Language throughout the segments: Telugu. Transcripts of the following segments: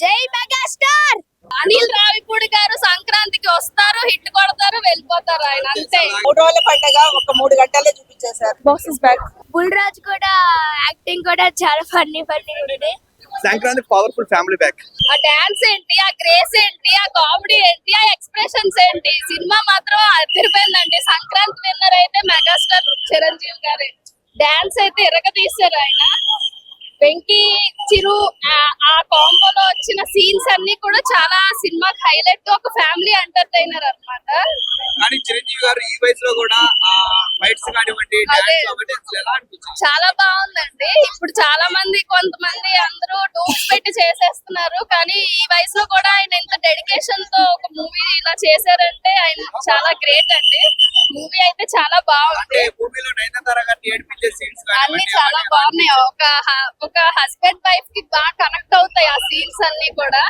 జై మెగాస్టార్ అనిల్ రావిపూడి గారు సంక్రాంతికి వస్తారు, హిట్ కొడతారు, వెళ్ళిపోతారు. ఆయన అంతే. 3 రోజుల పండగ ఒక 3 గంటల్లో చూపించేశారు. Boss is back. బుల్ రాజ్ కూడా యాక్టింగ్ కూడా చాలా ఫన్నీ ఉంది. Sankranti powerful family back. ఆ డాన్స్ ఏంటి, ఆ గ్రేస్ ఏంటి, ఆ కామెడీ ఏంటి, ఆ ఎక్స్ప్రెషన్స్ ఏంటి, సినిమా మాత్రం అదిరిపోయిందండి. సంక్రాంతి విన్నర్ అయితే మెగాస్టార్ చిరంజీవి గారు. డాన్స్ అయితే ఇరగదీశారు ఆయన. వెంకీ చిరు ఆ కాంబోలో వచ్చిన సీన్స్ అన్ని కూడా చాలా సినిమాకి హైలైట్. ఒక ఫ్యామిలీ ఎంటర్టైనర్ అన్నమాట. కానీ చిరంజీవి గారు ఈ వయసులో కూడా ఫైట్స్ కానివ్వండి, డాన్స్ అవన్నీ ఎలా అనిపించింది? చాలా బాగుందండి. ఇప్పుడు చాలా మంది కొంతమంది అందరూ డూప్స్ పెట్టి చేసేస్తున్నారు, కానీ ఈ వయసులో కూడా ఆయన ఇంత డెడికేషన్ తో ఒక మూవీ ఇలా చేశారంటే ఆయన చాలా గ్రేట్ అండి. మూవీ అయితే చాలా బాగుంది. మూవీలో నయనతార గారిని ఏడిపించే సీన్స్ అన్ని చాలా బాగున్నాయి. ఒక హస్బెండ్ వైఫ్ కి బాగా కనెక్ట్ అవుతాయి ఆ సీన్స్ అన్ని కూడా.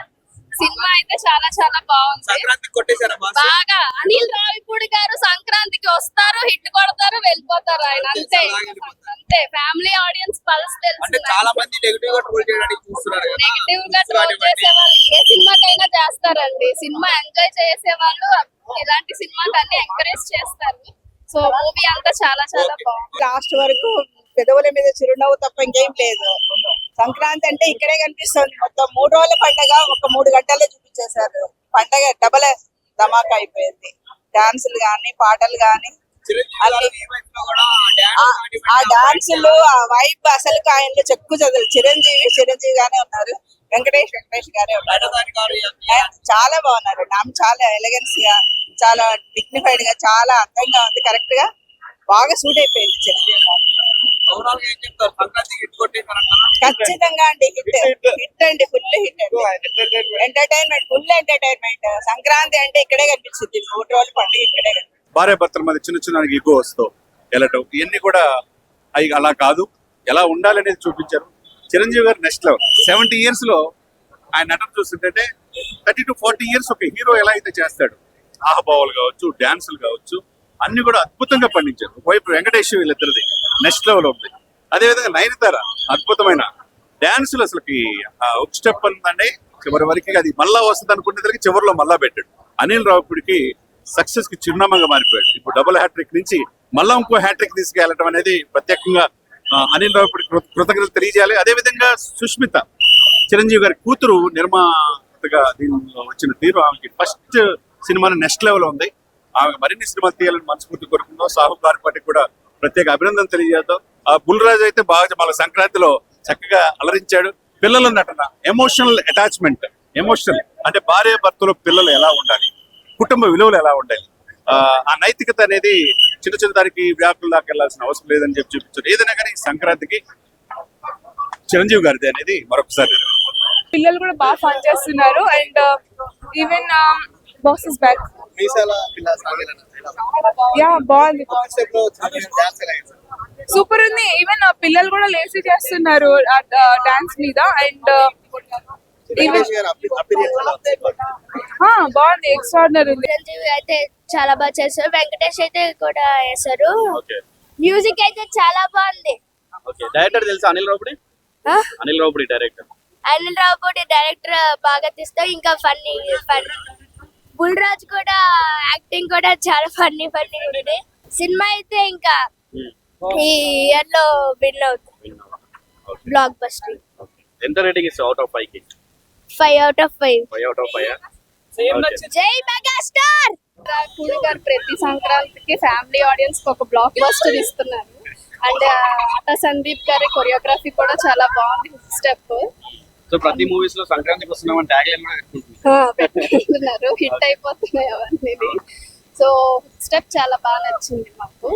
సినిమా అయితే చాలా చాలా బాగుంది. సంక్రాంతి కొట్టేశారా బాగా. అనిల్ రావిపూడి గారు సంక్రాంతికి వస్తారు, హిట్ కొడతారు, వెళ్ళిపోతారు. ఆయన అంతే అంతే. ఫ్యామిలీ ఆడియన్స్ పల్స్ అంటే తెలుసు. చాలా మంది నెగిటివ్ గా ట్రోల్ చేయడానికి చూస్తున్నారు కదా. నెగిటివ్ గా ట్రోల్ చేసే వాళ్ళు ఏ సినిమాకైనా చేస్తారండి. సినిమా ఎంజాయ్ చేసే వాళ్ళు ఇలాంటి సినిమాకి అన్ని ఎంకరేజ్ చేస్తారు. సో మూవీ అంతా చాలా చాలా బాగుంది. లాస్ట్ వరకు పెదవుల మీద చిరునవ్వు తప్ప ఇంకేం లేదు. సంక్రాంతి అంటే ఇక్కడే కనిపిస్తుంది. మొత్తం 3 రోజుల పండగ ఒక 3 గంటల్లో చూపించేశారు. పండగ డబల్ ధమాకా అయిపోయింది. డాన్సులు గాని, పాటలు గాని, చిరంజీవి గారు ఈ వయసులో కూడా ఆ డాన్సులు, ఆ వైబ్ అసలు ఆయనలో చెక్కు చదువు. చిరంజీవి గానే ఉన్నారు. వెంకటేష్ గారే ఉన్నారు. నయనతార గారు చాలా బాగున్నారు. ఆమె చాలా ఎలిగెన్స్ గా, చాలా డిగ్నిఫైడ్ గా, చాలా అందంగా ఉంది. కరెక్ట్ గా బాగా సూట్ అయిపోయింది చిరంజీవి గారు. ఓవరాల్ గా ఏం చెప్తారు? సంక్రాంతి హిట్ కొట్టేశారంటారా? ఖచ్చితంగా అండి. హిట్ అండి. ఫుల్ హిట్ అండి. Entertainment, full entertainment. సంక్రాంతి అంటే ఇక్కడే కనిపిస్తుంది. 3 రోజుల పండుగ ఇక్కడే కనిపిస్తుంది. భార్య భర్తల మధ్య చిన్న చిన్న ఈగో వస్తూ వెళ్ళటం, ఇవన్నీ కూడా అవి అలా కాదు, ఎలా ఉండాలనేది చూపించారు. చిరంజీవి గారు నెక్స్ట్ లెవెల్. 70 years లో ఆయన నటన చూస్తుంటే 30 to 40 years ఒక హీరో ఎలా అయితే చేస్తాడు, ఆహబావులు కావచ్చు, డాన్సులు కావచ్చు, అన్ని కూడా అద్భుతంగా పండించారు. ఒకవైపు వెంకటేష్ వీళ్ళిద్దరిది నెక్స్ట్ లెవెల్ ఉంది. అదేవిధంగా నయనతార అద్భుతమైన డాన్సులు. అసలుకి ఒక స్టెప్ ఉందండి, చివరి వరకు అది మళ్ళా వస్తుంది అనుకునేసరికి చివరిలో మళ్ళా పెట్టాడు. అనిల్ రావిపూడికి సక్సెస్ కి చిరునామాగా మారిపోయాడు. ఇప్పుడు డబుల్ హ్యాట్రిక్ నుంచి మళ్ళా ఇంకో హ్యాట్రిక్ తీసుకెళ్లడం అనేది ప్రత్యేకంగా అనిల్ రావిపూడి కృతజ్ఞతలు తెలియజేయాలి. అదేవిధంగా సుష్మిత, చిరంజీవి గారి కూతురు, నిర్మాతగా దీనిలో వచ్చిన తీరు, ఆమెకి ఫస్ట్ సినిమాను నెక్స్ట్ లెవెల్ ఉంది. ఆమె మరిన్ని సినిమాలు తీయాలని మనస్ఫూర్తి కోరుకుందాం. సాహు గారిపాటికి కూడా ప్రత్యేక అభినందన తెలియజేద్దాం. ఆ బుల్ రాజ్ అయితే బాగా మన సంక్రాంతిలో చక్కగా అలరించాడు. పిల్లల నటన, ఎమోషనల్ అటాచ్మెంట్, ఎమోషనల్ అంటే భార్య భర్తలు పిల్లలు ఎలా ఉండాలి, కుటుంబ విలువలు ఎలా ఉండాలి, ఆ నైతికత అనేది చిన్న చిన్న దానికి వ్యాపుల దాకా వెళ్లాల్సిన అవసరం లేదని చెప్పి చూపించారు. ఏదైనా కానీ సంక్రాంతికి చిరంజీవి గారిది అనేది మరొకసారి. పిల్లలు కూడా బాగా ఫన్ చేస్తున్నారు. And even boss is back. Yeah బాగుంది, సూపర్ ఉంది. ఈవెన్ పిల్లలు కూడా లేసి చేస్తున్నారు డాన్స్ మీద. అండ్ బాగుంది, ఎక్స్ట్రాడినరీ ఉంది. చిరంజీవి అయితే చాలా బాగా చేశారు. వెంకటేష్ అయితే కూడా చేశారు. మ్యూజిక్ అయితే చాలా బాగుంది. డైరెక్టర్ తెలుసా అనిల్ రావిపూడి? అనిల్ రావిపూడి డైరెక్టర్. అనిల్ రావిపూడి డైరెక్టర్ బాగా తీస్తారు. ఇంకా ఫన్నీ బుల్ రాజ్ కూడా యాక్టింగ్ కూడా చాలా ఫన్నీ ఉంది. సినిమా అయితే ఇంకా ఈ ఇయర్ లో విన్ అవుతుంది. Block buster. ఎంత రేటింగ్ ఇస్తావు అవుట్ ఆఫ్ 5 కి? 5 out of 5. 5 out of 5. జై మెగాస్టార్. రావిపూడి గారు ప్రతి సంక్రాంతికి ఫ్యామిలీ ఆడియన్స్ కి ఒక బ్లాక్ బస్టర్ ఇస్తున్నారు. అండ్ ఆట సందీప్ గారి కొరియోగ్రఫీ కూడా చాలా బాగుంది. స్టెప్ సో ప్రతి మూవీస్ లో సంక్రాంతికి వస్తున్నామని ట్యాగ్ లైన్ పెట్టుకుంటున్నారు. హిట్ అయిపోతున్నాయి అవన్నీ. సో స్టెప్ చాలా బాగా నచ్చింది మాకు.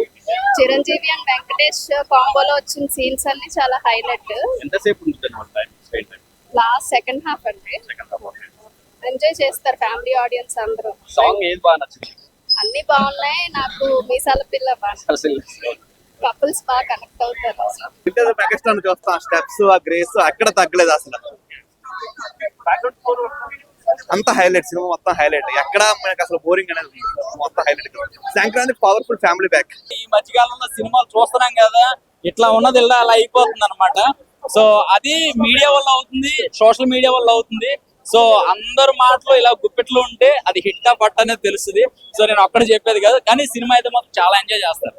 చిరంజీవి అండ్ వెంకటేష్ కాంబోలో వచ్చిన సీన్స్ అన్ని చాలా హైలైట్. ఎంతసేపు ఉంటుంది మన time spend time? Last second half అండి. ఎంజాయ్ చేస్తారు ఫ్యామిలీ ఆడియన్స్ అందరూ. సాంగ్ ఏది బాగా నచ్చింది? అన్ని బాగున్నాయి. నాకు మీసాల పిల్ల బాగా, కపుల్స్ బాగా కనెక్ట్ అవుతారు. మెగాస్టార్ చూస్తాం, స్టెప్స్, ఆ గ్రేస్ అక్కడ తగ్గలేదు అసలు. అంత హైలైట్, సినిమా మొత్తం హైలైట్. ఎక్కడ మనకు అసలు బోరింగ్ అనేది మొత్తం highlight. Sankranti powerful family back. ఈ మధ్యకాలంలో సినిమాలు చూస్తున్నాం కదా, ఇట్లా ఉన్నది ఇలా అలా అయిపోతుంది అనమాట. సో అది మీడియా వల్ల అవుతుంది, సోషల్ మీడియా వల్ల అవుతుంది. సో అందరు మాటలు ఇలా గుప్పెట్లు ఉంటే అది హిట్ పట్ట అనేది తెలుస్తుంది. సో నేను ఒక్కడ చెప్పేది కాదు, కానీ సినిమా అయితే మాత్రం చాలా ఎంజాయ్ చేస్తారు.